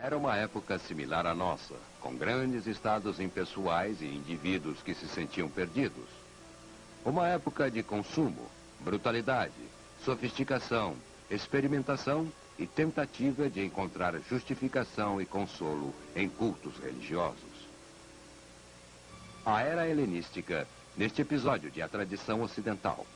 Era uma época similar à nossa, com grandes estados impessoais e indivíduos que se sentiam perdidos. Uma época de consumo, brutalidade, sofisticação, experimentação e tentativa de encontrar justificação e consolo em cultos religiosos. A era helenística, neste episódio de A Tradição Ocidental.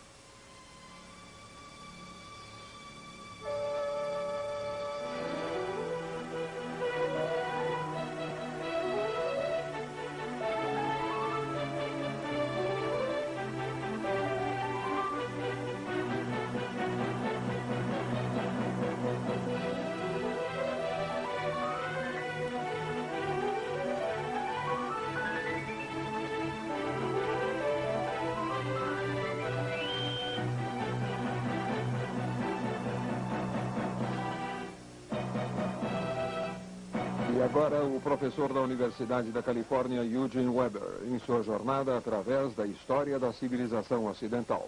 E agora o professor da Universidade da Califórnia, Eugene Weber, em sua jornada através da história da civilização ocidental.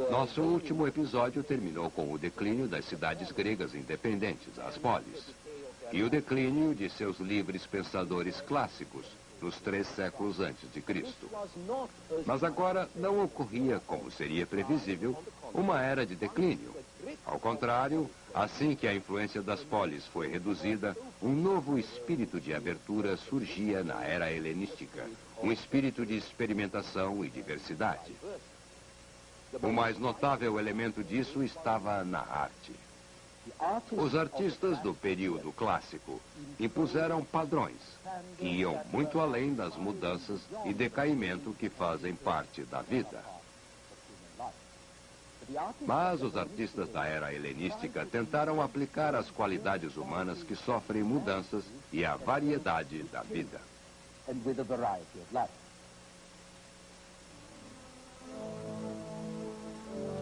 Nosso último episódio terminou com o declínio das cidades gregas independentes, as polis, e o declínio de seus livres pensadores clássicos, nos 3 séculos antes de Cristo. Mas agora não ocorria, como seria previsível, uma era de declínio. Ao contrário, assim que a influência das polis foi reduzida, um novo espírito de abertura surgia na era helenística, um espírito de experimentação e diversidade. O mais notável elemento disso estava na arte. Os artistas do período clássico impuseram padrões que iam muito além das mudanças e decaimento que fazem parte da vida. Mas os artistas da era helenística tentaram aplicar as qualidades humanas que sofrem mudanças e a variedade da vida.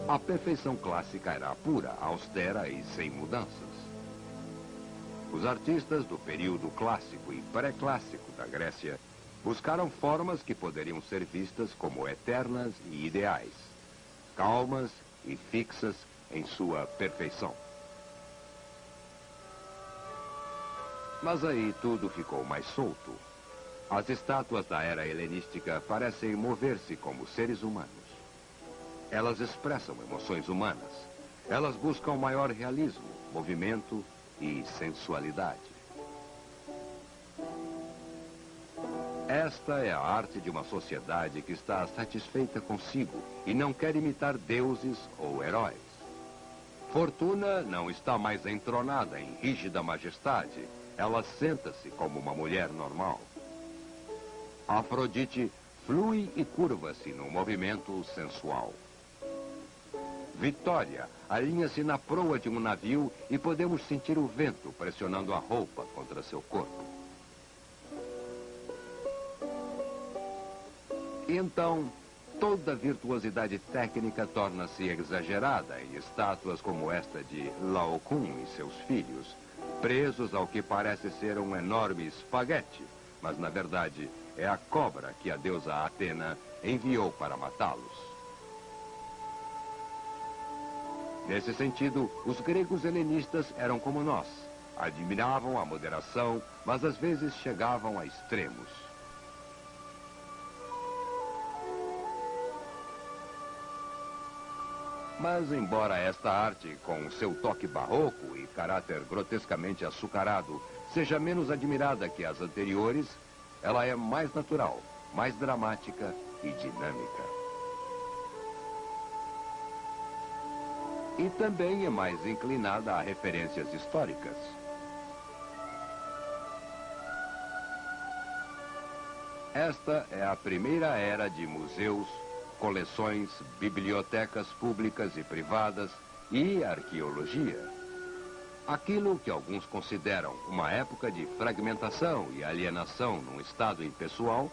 A perfeição clássica era pura, austera e sem mudanças. Os artistas do período clássico e pré-clássico da Grécia buscaram formas que poderiam ser vistas como eternas e ideais, calmas e fixas em sua perfeição. Mas aí tudo ficou mais solto. As estátuas da era helenística parecem mover-se como seres humanos. Elas expressam emoções humanas. Elas buscam maior realismo, movimento e sensualidade. Esta é a arte de uma sociedade que está satisfeita consigo e não quer imitar deuses ou heróis. Fortuna não está mais entronada em rígida majestade. Ela senta-se como uma mulher normal. Afrodite flui e curva-se num movimento sensual. Vitória alinha-se na proa de um navio e podemos sentir o vento pressionando a roupa contra seu corpo. E então, toda virtuosidade técnica torna-se exagerada em estátuas como esta de Laocoon e seus filhos, presos ao que parece ser um enorme espaguete, mas na verdade é a cobra que a deusa Atena enviou para matá-los. Nesse sentido, os gregos helenistas eram como nós. Admiravam a moderação, mas às vezes chegavam a extremos. Mas embora esta arte, com seu toque barroco e caráter grotescamente açucarado, seja menos admirada que as anteriores, ela é mais natural, mais dramática e dinâmica. E também é mais inclinada a referências históricas. Esta é a primeira era de museus, coleções, bibliotecas públicas e privadas e arqueologia. Aquilo que alguns consideram uma época de fragmentação e alienação num estado impessoal,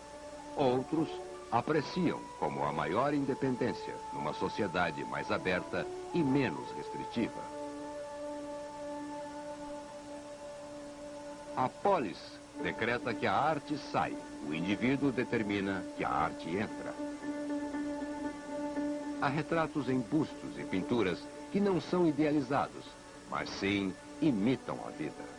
outros apreciam como a maior independência numa sociedade mais aberta e menos restritiva. A polis decreta que a arte sai, o indivíduo determina que a arte entra. Há retratos em bustos e pinturas que não são idealizados, mas sim imitam a vida.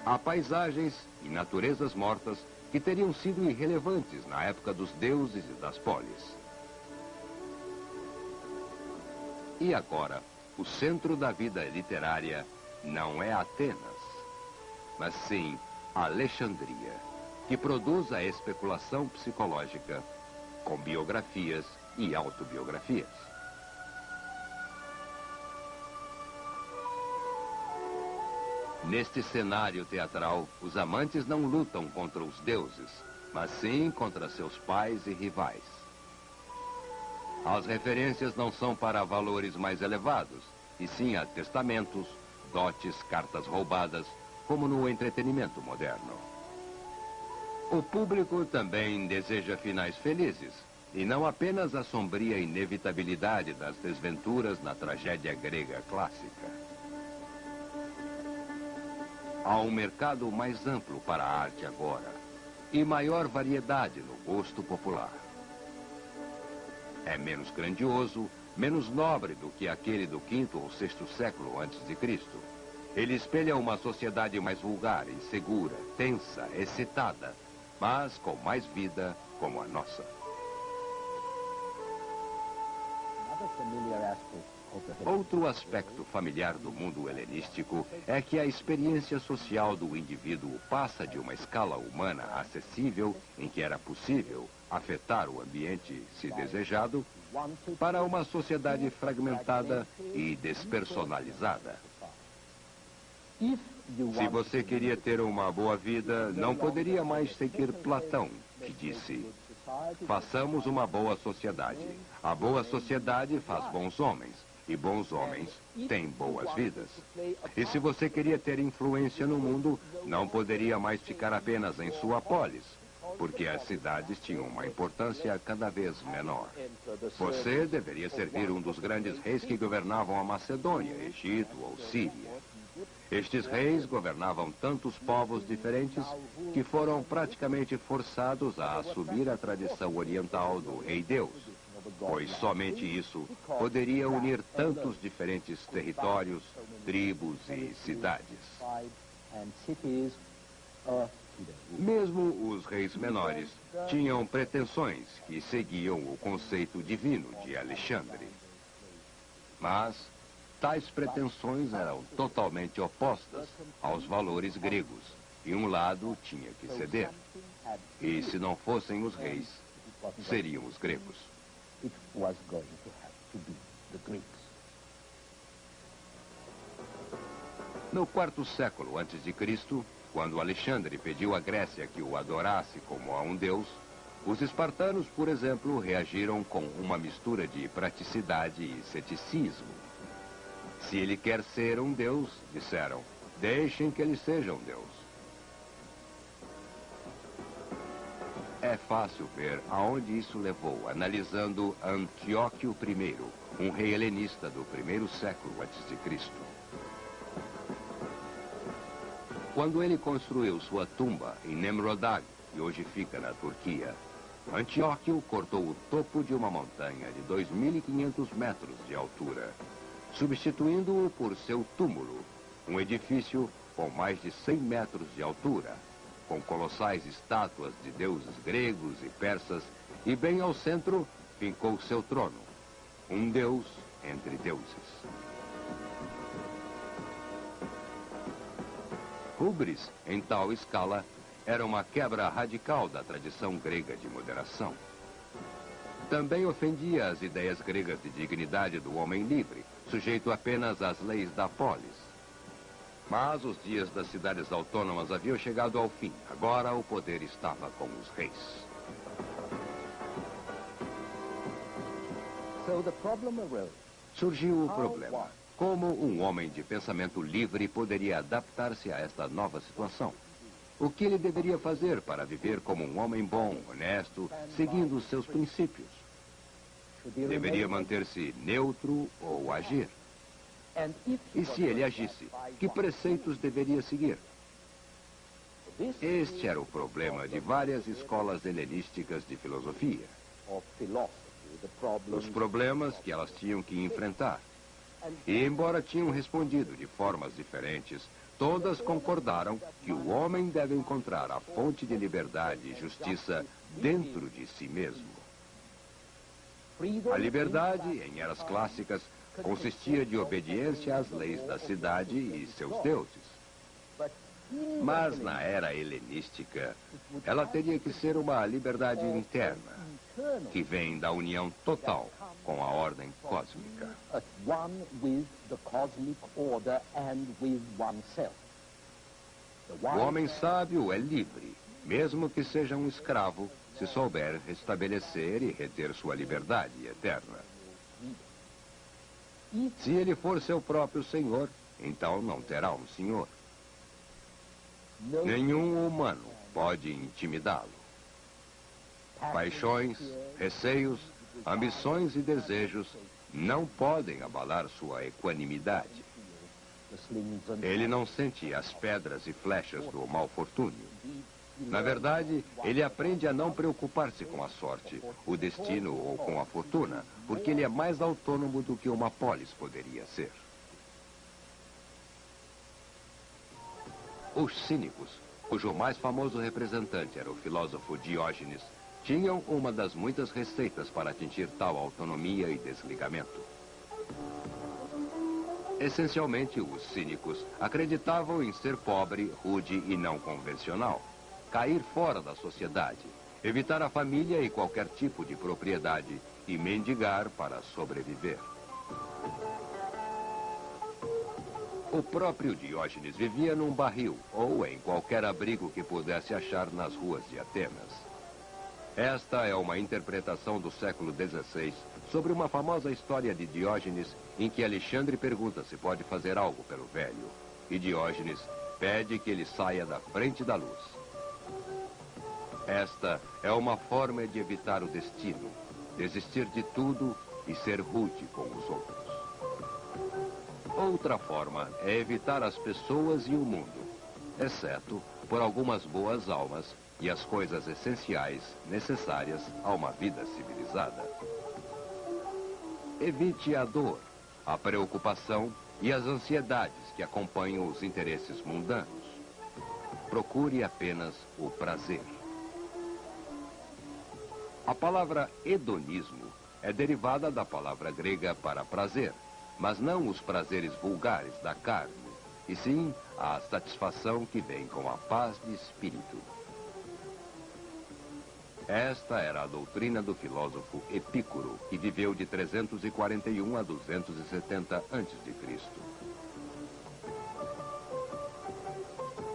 Há paisagens e naturezas mortas que teriam sido irrelevantes na época dos deuses e das polis. E agora, o centro da vida literária não é Atenas, mas sim Alexandria, que produz a especulação psicológica com biografias e autobiografias. Neste cenário teatral, os amantes não lutam contra os deuses, mas sim contra seus pais e rivais. As referências não são para valores mais elevados, e sim a testamentos, dotes, cartas roubadas, como no entretenimento moderno. O público também deseja finais felizes, e não apenas a sombria inevitabilidade das desventuras na tragédia grega clássica. Há um mercado mais amplo para a arte agora, e maior variedade no gosto popular. É menos grandioso, menos nobre do que aquele do V ou VI século antes de Cristo. Ele espelha uma sociedade mais vulgar, insegura, tensa, excitada, mas com mais vida como a nossa. Outro aspecto familiar do mundo helenístico é que a experiência social do indivíduo passa de uma escala humana acessível, em que era possível afetar o ambiente, se desejado, para uma sociedade fragmentada e despersonalizada. Se você queria ter uma boa vida, não poderia mais seguir Platão, que disse: façamos uma boa sociedade. A boa sociedade faz bons homens, e bons homens têm boas vidas. E se você queria ter influência no mundo, não poderia mais ficar apenas em sua polis, porque as cidades tinham uma importância cada vez menor. Você deveria servir um dos grandes reis que governavam a Macedônia, Egito ou Síria. Estes reis governavam tantos povos diferentes que foram praticamente forçados a assumir a tradição oriental do Rei Deus, pois somente isso poderia unir tantos diferentes territórios, tribos e cidades. Mesmo os reis menores tinham pretensões que seguiam o conceito divino de Alexandre. Mas tais pretensões eram totalmente opostas aos valores gregos, e um lado tinha que ceder. E se não fossem os reis, seriam os gregos. No quarto século antes de Cristo, quando Alexandre pediu à Grécia que o adorasse como a um deus, os espartanos, por exemplo, reagiram com uma mistura de praticidade e ceticismo. Se ele quer ser um deus, disseram, deixem que ele seja um deus. É fácil ver aonde isso levou, analisando Antíoco I, um rei helenista do primeiro século antes de Cristo. Quando ele construiu sua tumba em Nemrodag, que hoje fica na Turquia, Antíoco cortou o topo de uma montanha de 2.500 metros de altura, substituindo-o por seu túmulo, um edifício com mais de 100 metros de altura, com colossais estátuas de deuses gregos e persas, e bem ao centro fincou seu trono, um deus entre deuses. Hubris, em tal escala, era uma quebra radical da tradição grega de moderação. Também ofendia as ideias gregas de dignidade do homem livre, sujeito apenas às leis da polis. Mas os dias das cidades autônomas haviam chegado ao fim. Agora o poder estava com os reis. Surgiu o problema. Como um homem de pensamento livre poderia adaptar-se a esta nova situação? O que ele deveria fazer para viver como um homem bom, honesto, seguindo os seus princípios? Deveria manter-se neutro ou agir? E se ele agisse, que preceitos deveria seguir? Este era o problema de várias escolas helenísticas de filosofia. Os problemas que elas tinham que enfrentar. E embora tinham respondido de formas diferentes, todas concordaram que o homem deve encontrar a fonte de liberdade e justiça dentro de si mesmo. A liberdade, em eras clássicas, consistia de obediência às leis da cidade e seus deuses. Mas na era helenística, ela teria que ser uma liberdade interna, que vem da união total com a ordem cósmica. O homem sábio é livre, mesmo que seja um escravo, se souber restabelecer e reter sua liberdade eterna. Se ele for seu próprio senhor, então não terá um senhor. Nenhum humano pode intimidá-lo. Paixões, receios, ambições e desejos não podem abalar sua equanimidade. Ele não sente as pedras e flechas do mau fortúnio. Na verdade, ele aprende a não preocupar-se com a sorte, o destino ou com a fortuna, porque ele é mais autônomo do que uma polis poderia ser. Os cínicos, cujo mais famoso representante era o filósofo Diógenes, tinham uma das muitas receitas para atingir tal autonomia e desligamento. Essencialmente, os cínicos acreditavam em ser pobre, rude e não convencional, cair fora da sociedade, evitar a família e qualquer tipo de propriedade e mendigar para sobreviver. O próprio Diógenes vivia num barril ou em qualquer abrigo que pudesse achar nas ruas de Atenas. Esta é uma interpretação do século XVI sobre uma famosa história de Diógenes em que Alexandre pergunta se pode fazer algo pelo velho. E Diógenes pede que ele saia da frente da luz. Esta é uma forma de evitar o destino, desistir de tudo e ser rude com os outros. Outra forma é evitar as pessoas e o mundo, exceto por algumas boas almas e as coisas essenciais necessárias a uma vida civilizada. Evite a dor, a preocupação e as ansiedades que acompanham os interesses mundanos. Procure apenas o prazer. A palavra hedonismo é derivada da palavra grega para prazer, mas não os prazeres vulgares da carne, e sim a satisfação que vem com a paz de espírito. Esta era a doutrina do filósofo Epícoro, que viveu de 341 a 270 a.C.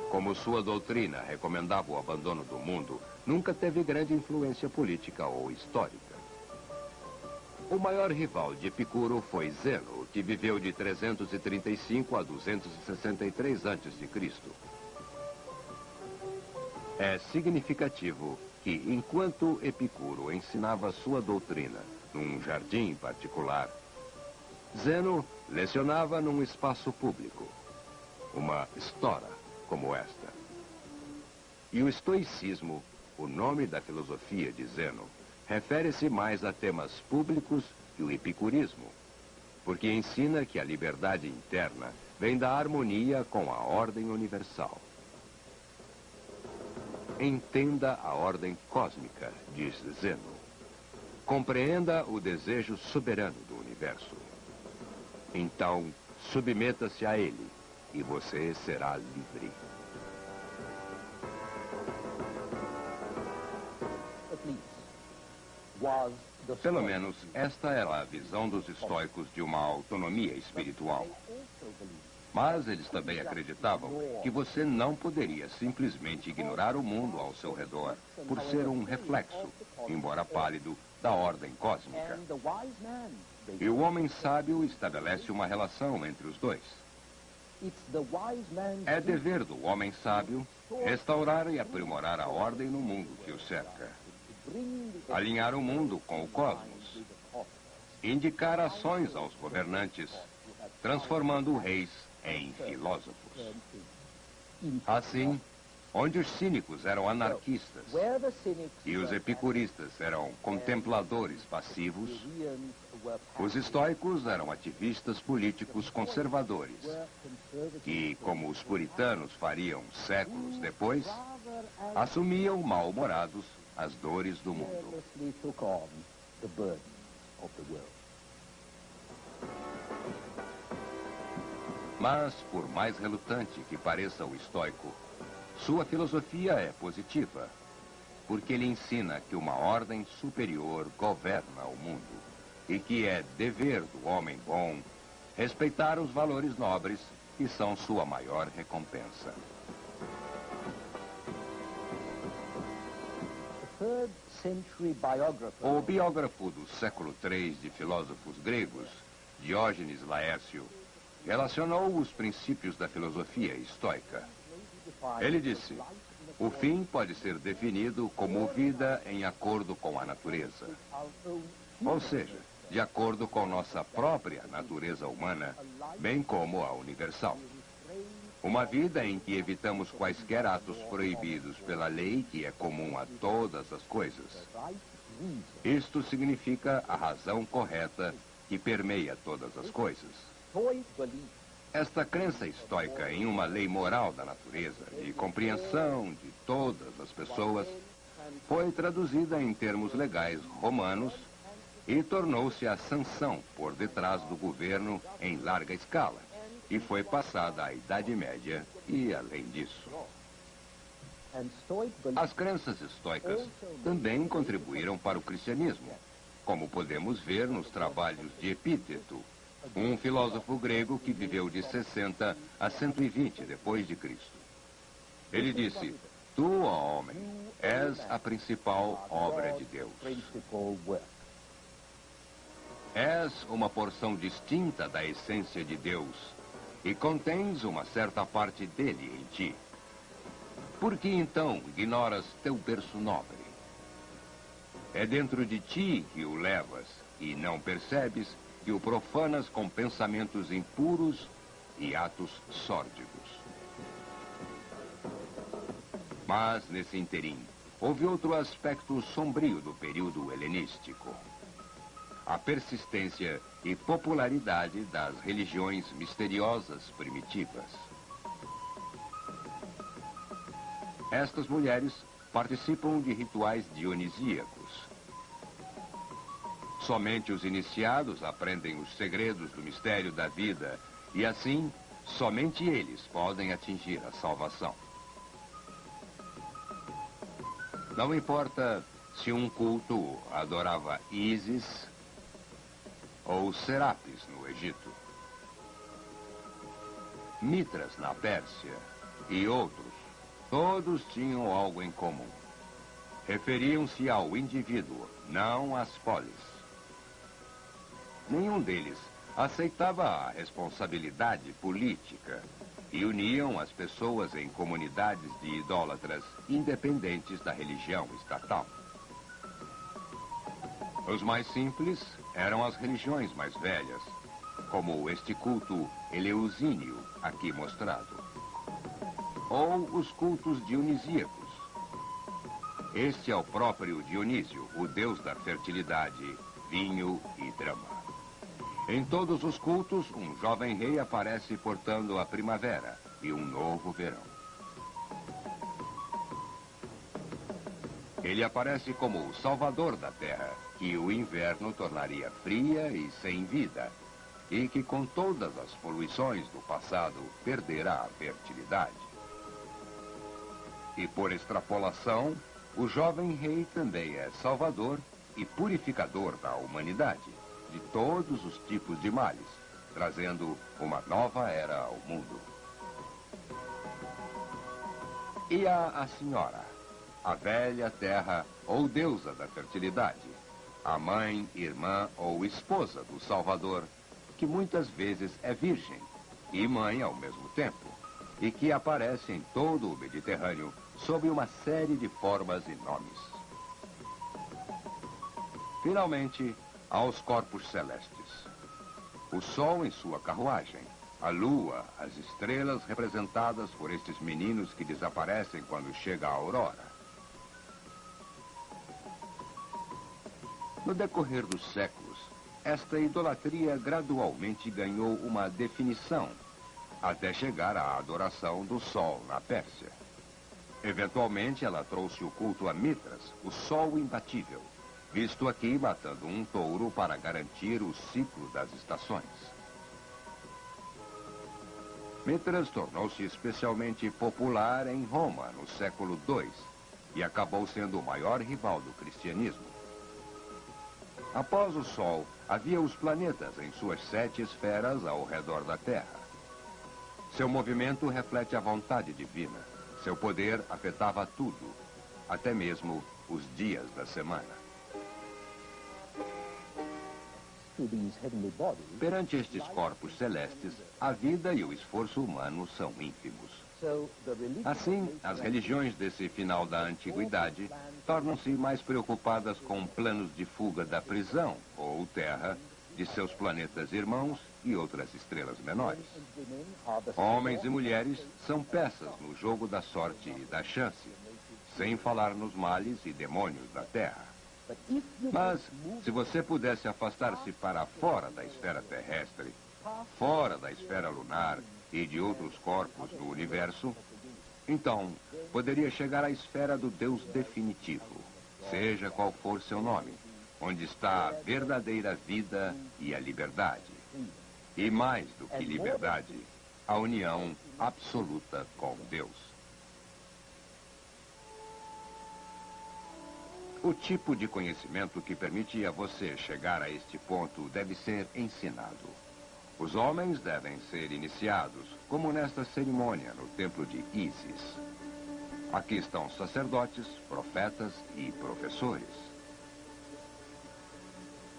Como sua doutrina recomendava o abandono do mundo, nunca teve grande influência política ou histórica. O maior rival de Epicuro foi Zeno, que viveu de 335 a 263 a.C. É significativo que, enquanto Epicuro ensinava sua doutrina num jardim particular, Zeno lecionava num espaço público, uma estora como esta. E o estoicismo, o nome da filosofia de Zeno, refere-se mais a temas públicos que o epicurismo, porque ensina que a liberdade interna vem da harmonia com a ordem universal. Entenda a ordem cósmica, diz Zeno. Compreenda o desejo soberano do universo. Então, submeta-se a ele e você será livre. Pelo menos, esta era a visão dos estoicos de uma autonomia espiritual. Mas eles também acreditavam que você não poderia simplesmente ignorar o mundo ao seu redor por ser um reflexo, embora pálido, da ordem cósmica. E o homem sábio estabelece uma relação entre os dois. É dever do homem sábio restaurar e aprimorar a ordem no mundo que o cerca. Alinhar o mundo com o cosmos. Indicar ações aos governantes, transformando reis em filósofos. Assim, onde os cínicos eram anarquistas e os epicuristas eram contempladores passivos, Os estoicos eram ativistas políticos conservadores que, como os puritanos fariam séculos depois, assumiam mal-humorados as dores do mundo. Mas, por mais relutante que pareça o estoico, sua filosofia é positiva, porque ele ensina que uma ordem superior governa o mundo e que é dever do homem bom respeitar os valores nobres que são sua maior recompensa. O biógrafo do século III de filósofos gregos, Diógenes Laércio, relacionou os princípios da filosofia estoica. Ele disse: o fim pode ser definido como vida em acordo com a natureza. Ou seja, de acordo com nossa própria natureza humana, bem como a universal. Uma vida em que evitamos quaisquer atos proibidos pela lei que é comum a todas as coisas. Isto significa a razão correta que permeia todas as coisas. Esta crença estoica em uma lei moral da natureza e compreensão de todas as pessoas foi traduzida em termos legais romanos e tornou-se a sanção por detrás do governo em larga escala e foi passada à Idade Média e além disso. As crenças estoicas também contribuíram para o cristianismo, como podemos ver nos trabalhos de Epíteto, um filósofo grego que viveu de 60 a 120 depois de Cristo. Ele disse: tu, ó homem, és a principal obra de Deus. És uma porção distinta da essência de Deus e contens uma certa parte dele em ti. Por que então ignoras teu berço nobre? É dentro de ti que o levas e não percebes que o profanas com pensamentos impuros e atos sórdidos. Mas, nesse interim, houve outro aspecto sombrio do período helenístico: a persistência e popularidade das religiões misteriosas primitivas. Estas mulheres participam de rituais dionisíacos. Somente os iniciados aprendem os segredos do mistério da vida e, assim, somente eles podem atingir a salvação. Não importa se um culto adorava Ísis ou Serapis no Egito, Mitras na Pérsia e outros, todos tinham algo em comum. Referiam-se ao indivíduo, não às polis. Nenhum deles aceitava a responsabilidade política e uniam as pessoas em comunidades de idólatras independentes da religião estatal. Os mais simples eram as religiões mais velhas, como este culto eleusínio aqui mostrado, ou os cultos dionisíacos. Este é o próprio Dionísio, o deus da fertilidade, vinho e drama. Em todos os cultos, um jovem rei aparece portando a primavera e um novo verão. Ele aparece como o salvador da terra, que o inverno tornaria fria e sem vida, e que com todas as poluições do passado perderá a fertilidade. E por extrapolação, o jovem rei também é salvador e purificador da humanidade, de todos os tipos de males, trazendo uma nova era ao mundo. E a senhora, a velha terra ou deusa da fertilidade, a mãe, irmã ou esposa do Salvador, que muitas vezes é virgem e mãe ao mesmo tempo, e que aparece em todo o Mediterrâneo sob uma série de formas e nomes. Finalmente, aos corpos celestes: o Sol em sua carruagem, a Lua, as estrelas representadas por estes meninos que desaparecem quando chega a aurora. No decorrer dos séculos, esta idolatria gradualmente ganhou uma definição, até chegar à adoração do Sol na Pérsia. Eventualmente, ela trouxe o culto a Mitras, o Sol imbatível, visto aqui matando um touro para garantir o ciclo das estações. Mitras tornou-se especialmente popular em Roma no século II e acabou sendo o maior rival do cristianismo. Após o Sol, havia os planetas em suas 7 esferas ao redor da Terra. Seu movimento reflete a vontade divina. Seu poder afetava tudo, até mesmo os dias da semana. Perante estes corpos celestes, a vida e o esforço humano são ínfimos. Assim, as religiões desse final da antiguidade tornam-se mais preocupadas com planos de fuga da prisão, ou terra, de seus planetas irmãos e outras estrelas menores. Homens e mulheres são peças no jogo da sorte e da chance, sem falar nos males e demônios da Terra. Mas, se você pudesse afastar-se para fora da esfera terrestre, fora da esfera lunar e de outros corpos do universo, então poderia chegar à esfera do Deus definitivo, seja qual for seu nome, onde está a verdadeira vida e a liberdade. E mais do que liberdade, a união absoluta com Deus. O tipo de conhecimento que permite a você chegar a este ponto deve ser ensinado. Os homens devem ser iniciados, como nesta cerimônia no templo de Ísis. Aqui estão sacerdotes, profetas e professores.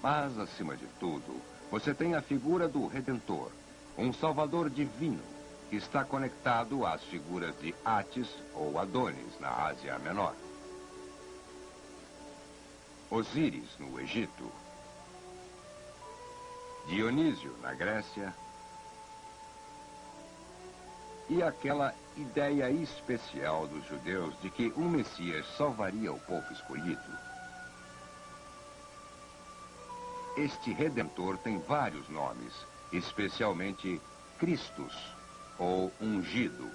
Mas, acima de tudo, você tem a figura do Redentor, um Salvador divino, que está conectado às figuras de Atis ou Adonis, na Ásia Menor. Osíris, no Egito. Dionísio, na Grécia. E aquela ideia especial dos judeus de que um Messias salvaria o povo escolhido. Este Redentor tem vários nomes, especialmente Christus, ou ungido.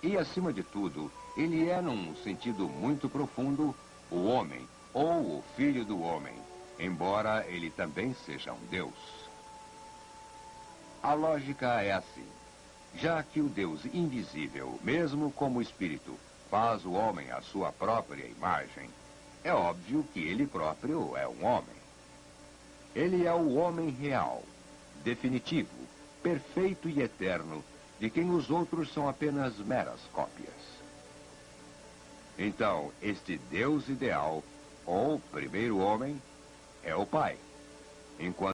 E, acima de tudo, ele é, num sentido muito profundo, o homem, ou o filho do homem, embora ele também seja um Deus. A lógica é assim. Já que o Deus invisível, mesmo como espírito, faz o homem à sua própria imagem, é óbvio que ele próprio é um homem. Ele é o homem real, definitivo, perfeito e eterno, de quem os outros são apenas meras cópias. Então, este Deus ideal, ou primeiro homem, é o Pai, enquanto